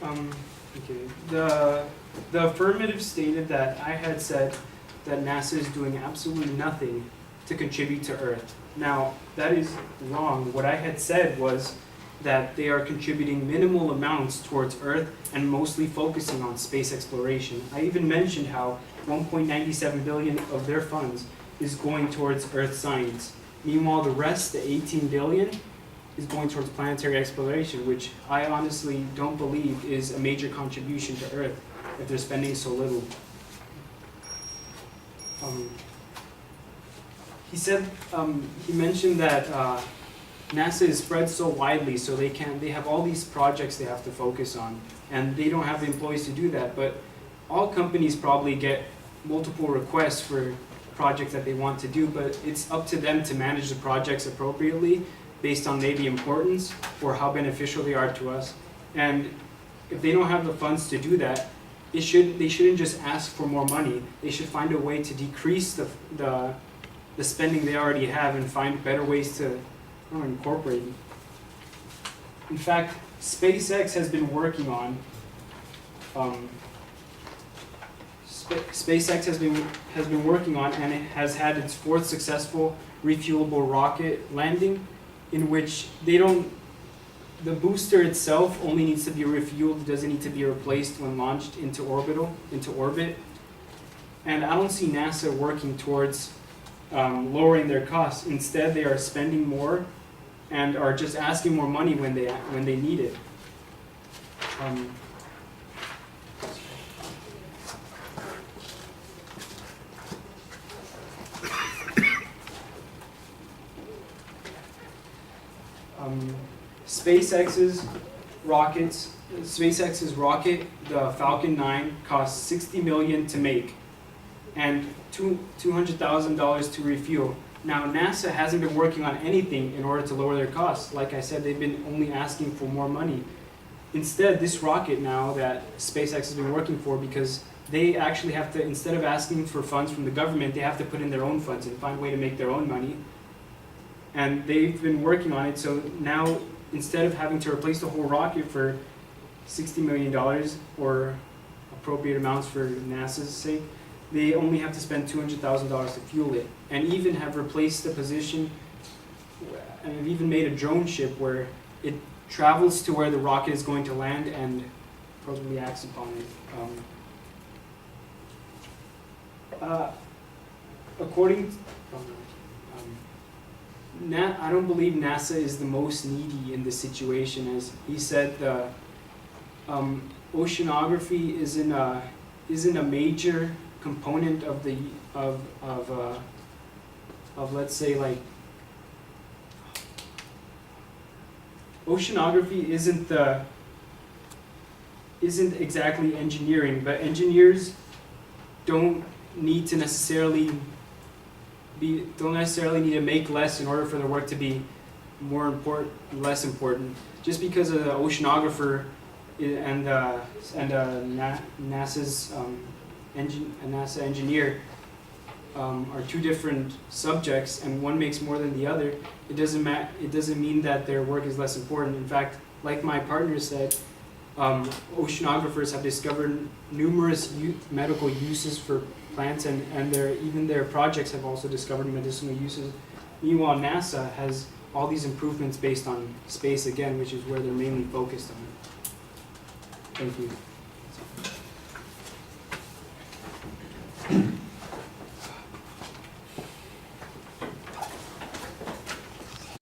Okay. The affirmative stated that I had said that NASA is doing absolutely nothing to contribute to Earth. Now, that is wrong. What I had said was that they are contributing minimal amounts towards Earth and mostly focusing on space exploration. I even mentioned how 1.97 billion of their funds is going towards Earth science. Meanwhile, the rest, the 18 billion, is going towards planetary exploration, which I honestly don't believe is a major contribution to Earth if they're spending so little. He mentioned that NASA is spread so widely, so they have all these projects they have to focus on, and they don't have the employees to do that. But all companies probably get multiple requests for projects that they want to do, but it's up to them to manage the projects appropriately based on maybe importance or how beneficial they are to us. And if they don't have the funds to do that, they shouldn't just ask for more money. They should find a way to decrease the spending they already have and find better ways to incorporate it. In fact, SpaceX has been working on SpaceX has been working on, and it has had its fourth successful refuelable rocket landing, in which the booster itself only needs to be refueled, it doesn't need to be replaced when launched into orbit. And I don't see NASA working towards lowering their costs. Instead, they are spending more and are just asking more money when they need it. SpaceX's rocket, the Falcon 9, cost $60 million to make and $200,000 to refuel. Now, NASA hasn't been working on anything in order to lower their costs. Like I said, they've been only asking for more money. Instead, this rocket now that SpaceX has been working for, because they actually have to, instead of asking for funds from the government, they have to put in their own funds and find a way to make their own money. And they've been working on it, so now instead of having to replace the whole rocket for $60 million or appropriate amounts for NASA's sake, they only have to spend $200,000 to fuel it, and even have replaced the position, and have even made a drone ship where it travels to where the rocket is going to land and probably acts upon it. I don't believe NASA is the most needy in this situation. As he said, oceanography isn't a major component of let's say, like, oceanography isn't exactly engineering, but engineers don't necessarily need to make less in order for their work to be less important. Just because an oceanographer and NASA's a NASA engineer are two different subjects, and one makes more than the other, it doesn't mean that their work is less important. In fact, like my partner said, oceanographers have discovered numerous medical uses for plants, and even their projects have also discovered medicinal uses. Meanwhile, NASA has all these improvements based on space again, which is where they're mainly focused on. Thank you.